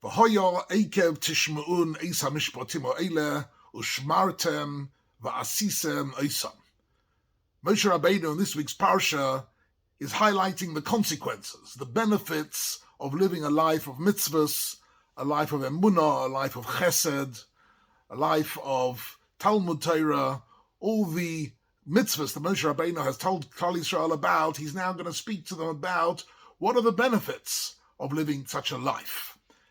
V'hoyo Ekev tishma'un eis hamishpatim ha'ele ushmartem va'asisem eisam. Moshe Rabbeinu in this week's Parsha is highlighting the consequences, the benefits of living a life of mitzvahs, a life of emunah, a life of chesed, a life of Talmud Torah, all the mitzvahs that Moshe Rabbeinu has told Klal Yisrael about. He's now going to speak to them about what are the benefits of living such a life.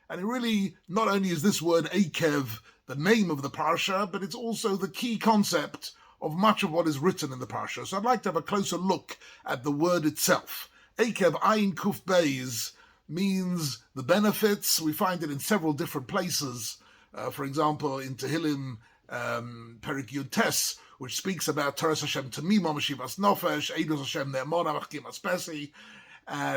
And it really, not only is this word Ekev the name of the Parsha, but it's also the key concept of much of what is written in the Parsha. So I'd like to have a closer look at the word itself. Ekev, Ayin Kuf Beis, means the benefits. We find it in several different places. For example, in Tehillim, Perik Yud Tes, which speaks about Toras Hashem Tamima, Meshivas Nofesh, Eidos Hashem Ne'emona, Machkim Aspesi,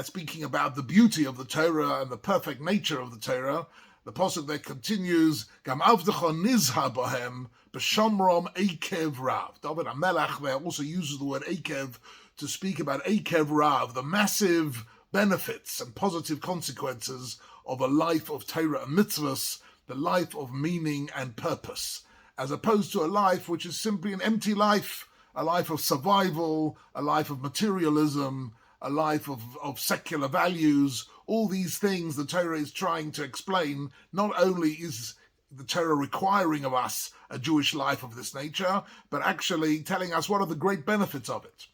speaking about the beauty of the Torah and the perfect nature of the Torah. The pasuk there continues, Gam avdecha nizha bohem b'shomrom Ekev Rav. David HaMelech there also uses the word Ekev to speak about Ekev Rav, the massive benefits and positive consequences of a life of Torah and mitzvahs, the life of meaning and purpose, as opposed to a life which is simply an empty life, a life of survival, a life of materialism, a life of secular values. All these things the Torah is trying to explain. Not only is the Torah requiring of us a Jewish life of this nature, but actually telling us what are the great benefits of it.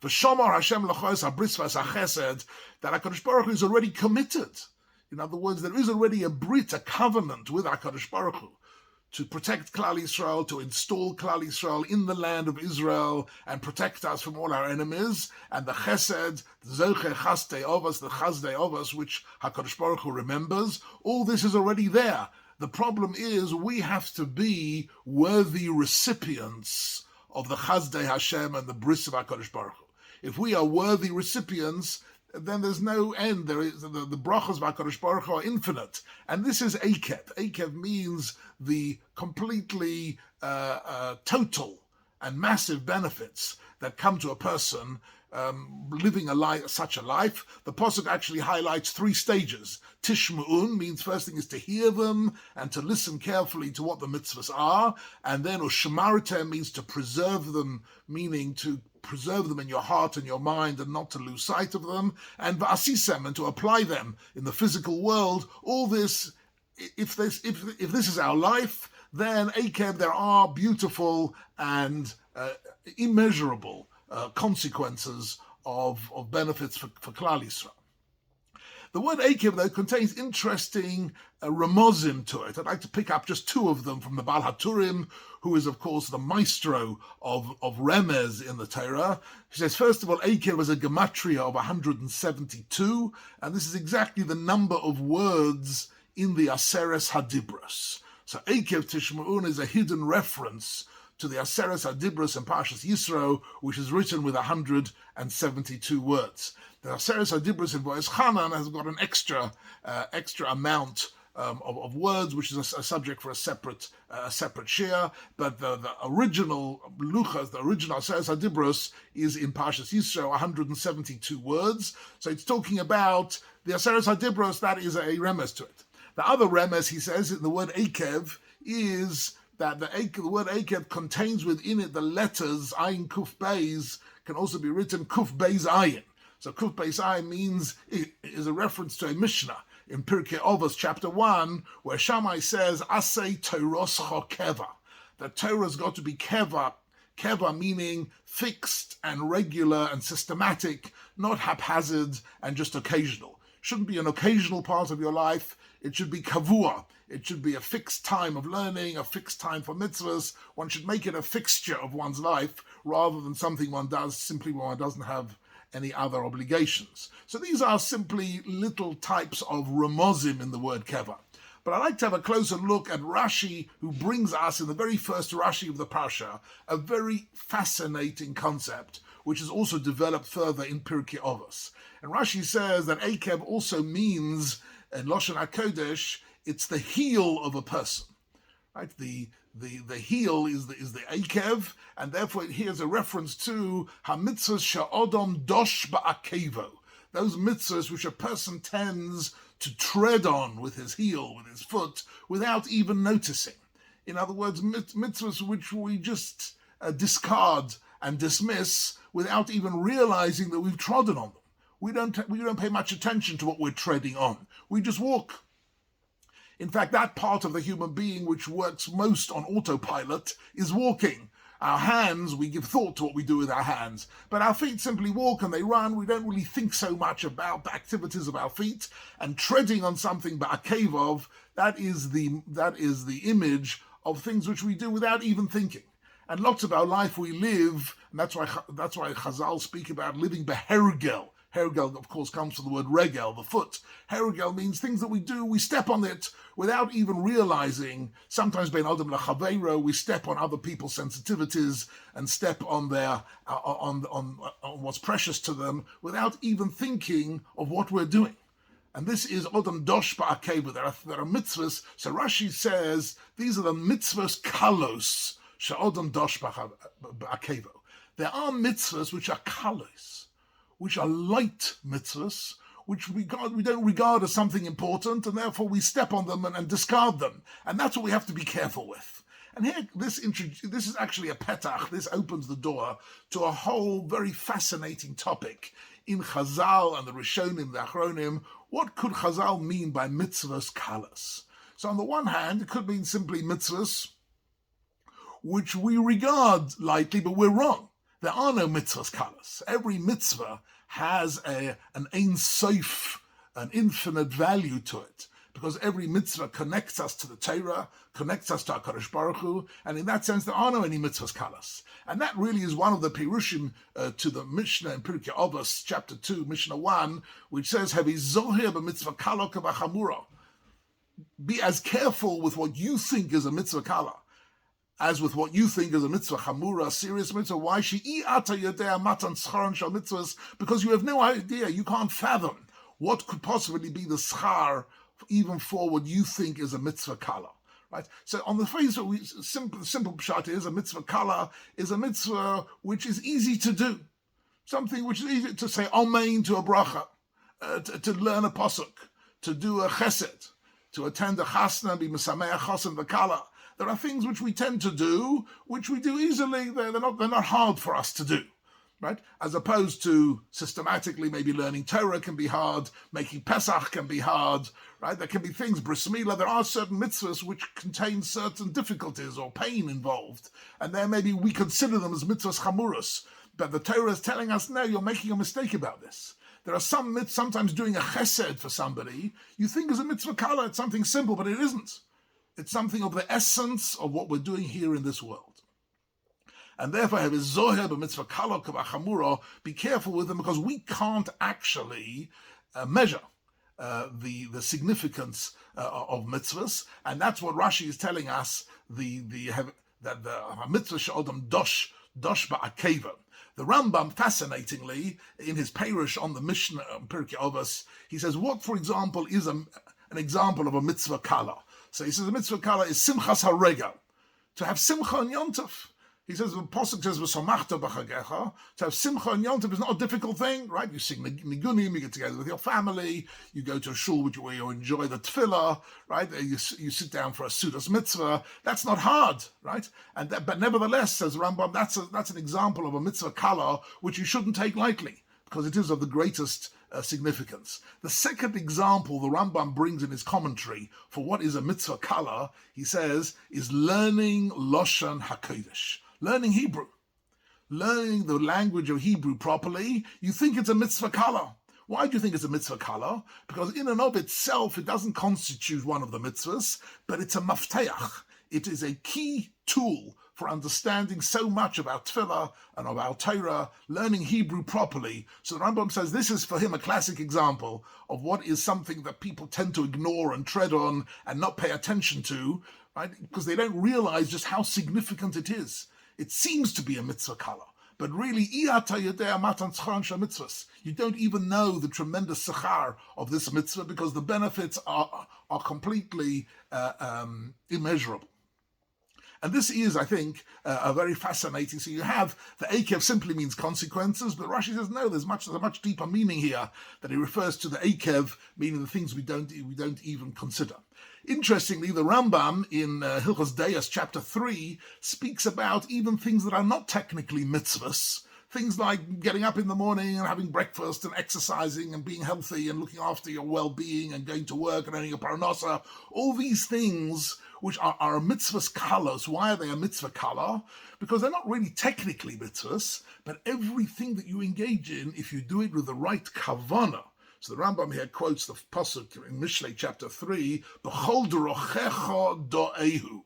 V'shomar Hashem l'chos habrisvas hachesed, that HaKadosh Baruch Hu is already committed. In other words, there is already a brit, a covenant with HaKadosh Baruch Hu to protect Klal Yisrael, to install Klal Yisrael in the land of Israel and protect us from all our enemies. And the chesed, the zoche chaste ovas, the chasde ovas, which HaKadosh Baruch Hu remembers, all this is already there. The problem is we have to be worthy recipients of the chasde Hashem and the bris of HaKadosh Baruch Hu. If we are worthy recipients, then there's no end. There is the brachas of HaKadosh Baruch Hu are infinite. And this is Ekev. Ekev means the completely total and massive benefits that come to a person living such a life. The pasuk actually highlights three stages. Tishma'un means first thing is to hear them and to listen carefully to what the mitzvahs are. And then ushmartem means to preserve them, meaning to preserve them in your heart and your mind and not to lose sight of them, and v'asisem, and to apply them in the physical world. All this, if this is our life, then Ekev, there are beautiful and immeasurable consequences of benefits for Klal Yisrael. The word Ekev, though, contains interesting remozim to it. I'd like to pick up just two of them from the Baal HaTurim, who is, of course, the maestro of remez in the Torah. He says, first of all, Ekev is a Gematria of 172, and this is exactly the number of words in the Aseres HaDibros. So Ekev Tishma'un is a hidden reference to the Aseres HaDibros in Parshat Yisro, which is written with 172 words. The Aseres HaDibros in Vo'ez Chanan has got an extra amount of words, which is a subject for a separate shir. But the original luchas, the original Aseres HaDibros, is in Parshat Yisro, 172 words. So it's talking about the Aseres HaDibros. That is a remez to it. The other remez, he says, in the word Ekev, is that the word Ekev contains within it the letters Ayin Kuf Beis, can also be written Kuf Beis Ayin. So Kuf Beis Ayin is a reference to a Mishnah in Pirkei Avos chapter 1, where Shammai says, Asei Toroscha Keva. That Torah's got to be Keva. Keva meaning fixed and regular and systematic, not haphazard and just occasional. Shouldn't be an occasional part of your life. It should be kavua. It should be a fixed time of learning, a fixed time for mitzvahs. One should make it a fixture of one's life rather than something one does simply when one doesn't have any other obligations. So these are simply little types of remozim in the word keva. But I'd like to have a closer look at Rashi, who brings us in the very first Rashi of the Parsha a very fascinating concept, which is also developed further in Pirkei Avos. And Rashi says that Ekev also means, in Lashon HaKodesh, it's the heel of a person, right? The heel is the Ekev, and therefore here's a reference to ha-mitzvahs sha'odom dosh ba'akevo, those mitzvahs which a person tends to tread on with his heel, with his foot, without even noticing. In other words, mitzvahs which we just discard and dismiss without even realizing that we've trodden on them. We don't pay much attention to what we're treading on. We just walk. In fact, that part of the human being which works most on autopilot is walking. Our hands, we give thought to what we do with our hands, but our feet simply walk and they run. We don't really think so much about the activities of our feet, and treading on something Ekev, that is the image of things which we do without even thinking. And lots of our life we live, and that's why Chazal speak about living behergel. Hergel, of course, comes from the word regel, the foot. Hergel means things that we do, we step on it without even realizing. Sometimes bein adam lachaveiro, we step on other people's sensitivities and step on their on what's precious to them without even thinking of what we're doing. And this is Odom Dosh Ba'akev. There are mitzvahs. So Rashi says these are the mitzvahs kalos. She'odom Dosh Ba'akev. There are mitzvahs which are kalos, which are light mitzvahs, which we don't regard as something important, and therefore we step on them and discard them. And that's what we have to be careful with. And here, this is actually a petach. This opens the door to a whole very fascinating topic in Chazal and the Rishonim, the Achronim. What could Chazal mean by mitzvahs kalas? So on the one hand, it could mean simply mitzvahs which we regard lightly, but we're wrong. There are no mitzvahs kalas. Every mitzvah has an ein sof, an infinite value to it, because every mitzvah connects us to the Torah, connects us to HaKadosh Baruch Hu, and in that sense there are no any mitzvahs kalas. And that really is one of the pirushim to the Mishnah in Pirkei Avos, chapter 2, Mishnah 1, which says, Hevi zohir b'mitzvah kala k'v'chamura. Be as careful with what you think is a mitzvah kala as with what you think is a mitzvah chamura, serious mitzvah. Why? Because you have no idea, you can't fathom what could possibly be the schar even for what you think is a mitzvah kala. Right? So on the face of it, simple pshat is a mitzvah kala is a mitzvah which is easy to do. Something which is easy to say amen to a bracha, to learn a pasuk, to do a chesed, to attend a chasna, be mesameach chasen v'kala. There are things which we tend to do, which we do easily. They're not hard for us to do, right? As opposed to systematically, maybe learning Torah can be hard, making Pesach can be hard, right? There can be things, bris milah. There are certain mitzvahs which contain certain difficulties or pain involved, and there maybe we consider them as mitzvahs chamuras. But the Torah is telling us, no, you're making a mistake about this. There are sometimes doing a chesed for somebody, you think is a mitzvah kala, it's something simple, but it isn't. It's something of the essence of what we're doing here in this world. And therefore, be careful with them, because we can't actually measure the significance of mitzvahs, and that's what Rashi is telling us. That the mitzvah she'odam dosh ba'akev. The Rambam, fascinatingly, in his Perush on the Mishnah Pirkei Avos, he says, what, for example, is an example of a mitzvah kala? So he says the mitzvah kala is simchas haregel, to have simcha and yontov. He says the pasuk says v'samachta b'chagecha. To have simcha and yontov is not a difficult thing, right? You sing nigunim, you get together with your family, you go to a shul where you enjoy the tefillah, right? You sit down for a sudas mitzvah. That's not hard, right? But nevertheless, says Rambam, that's an example of a mitzvah kala which you shouldn't take lightly, because it is of the greatest significance. The second example the Rambam brings in his commentary for what is a mitzvah kala, he says, is learning Loshan HaKodesh, learning Hebrew. Learning the language of Hebrew properly, you think it's a mitzvah kala. Why do you think it's a mitzvah kala? Because in and of itself, it doesn't constitute one of the mitzvahs, but it's a mafteach. It is a key tool for understanding so much about tefillah and about Torah, learning Hebrew properly. So the Rambam says this is for him a classic example of what is something that people tend to ignore and tread on and not pay attention to, right? Because they don't realize just how significant it is. It seems to be a mitzvah kala, but really, you don't even know the tremendous sechar of this mitzvah, because the benefits are completely immeasurable. And this is, I think, a very fascinating. So you have the Ekev simply means consequences, but Rashi says no. There's a much deeper meaning here, that he refers to the Ekev, meaning the things we don't even consider. Interestingly, the Rambam in Hilchos Deis chapter 3 speaks about even things that are not technically mitzvahs. Things like getting up in the morning and having breakfast and exercising and being healthy and looking after your well-being and going to work and earning a parnasa. All these things which are a mitzvah's colors. Why are they a mitzvah color? Because they're not really technically mitzvahs, but everything that you engage in, if you do it with the right kavanah. So the Rambam here quotes the pasuk in Mishlei chapter 3, B'chol dorochecha do'ehu,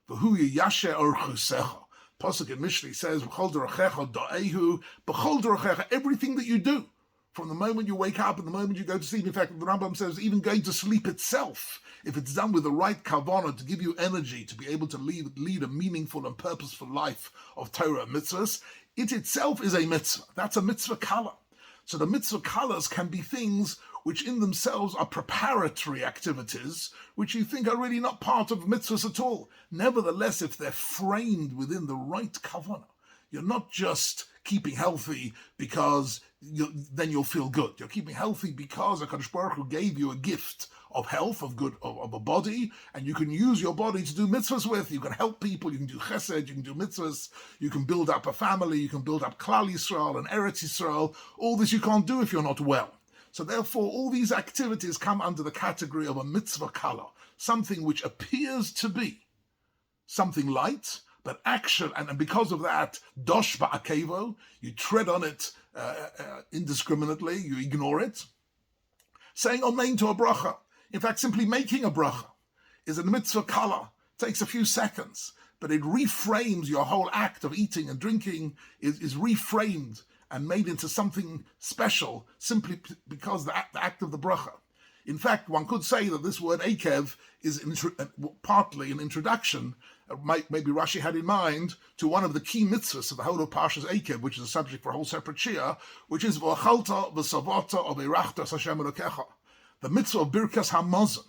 v'hu yiyashe orchusecha. Pasuk in Mishlei says, B'chol dorochecha do'ehu, B'chol dorochecha, everything that you do, from the moment you wake up and the moment you go to sleep. In fact, the Rambam says even going to sleep itself, if it's done with the right kavanah to give you energy to be able to lead a meaningful and purposeful life of Torah and mitzvahs, it itself is a mitzvah. That's a mitzvah color. So the mitzvah colors can be things which in themselves are preparatory activities, which you think are really not part of mitzvahs at all. Nevertheless, if they're framed within the right kavanah, you're not just keeping healthy because then you'll feel good. You're keeping healthy because HaKadosh Baruch Hu gave you a gift of health, of a body, and you can use your body to do mitzvahs with. You can help people, you can do chesed, you can do mitzvahs, you can build up a family, you can build up Klal Yisrael and Eretz Yisrael. All this you can't do if you're not well. So therefore, all these activities come under the category of a mitzvah color, something which appears to be something light, but action, and because of that, dosh ba'akevo, you tread on it indiscriminately, you ignore it. Saying amen to a bracha, in fact, simply making a bracha, is a mitzvah color. It takes a few seconds, but it reframes your whole act of eating and drinking, is reframed and made into something special simply because the act of the bracha. In fact, one could say that this word Ekev is partly an introduction, maybe Rashi had in mind, to one of the key mitzvahs of the whole of Parshat Ekev, which is a subject for a whole separate shia, which is V'achalta v'savata v'eirachta Hashem Elokecha, the mitzvah of Birkas HaMazon,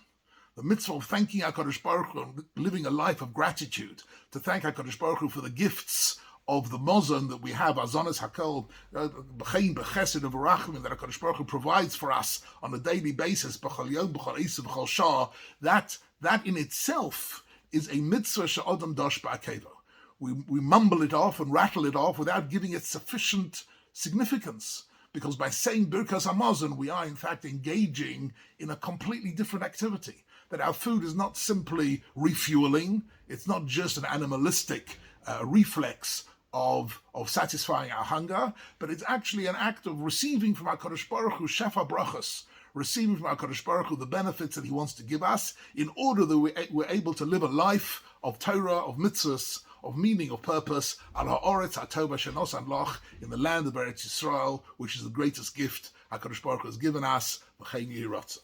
the mitzvah of thanking HaKadosh Baruch Hu and living a life of gratitude, to thank HaKadosh Baruch Hu for the gifts of the Mazon that we have, Azonis Hakol, B'chein, B'chesed, of Rachmin, that HaKadosh Baruch Hu provides for us on a daily basis, B'chol Yom, B'chol Eisa, B'chol Shah, that in itself is a mitzvah she'odam dosh ba'akevo. We mumble it off and rattle it off without giving it sufficient significance, because by saying Birkas HaMazon, we are in fact engaging in a completely different activity. That our food is not simply refueling, it's not just an animalistic reflex of satisfying our hunger, but it's actually an act of receiving from HaKadosh Baruch Hu shefa brachos, receiving from HaKadosh Baruch Hu the benefits that He wants to give us, in order that we're able to live a life of Torah, of mitzvahs, of meaning, of purpose, al ha'oretz ha'tova shenos loch, in the land of Eretz Yisrael, which is the greatest gift HaKadosh Baruch Hu has given us. V'chein yehi ratzon.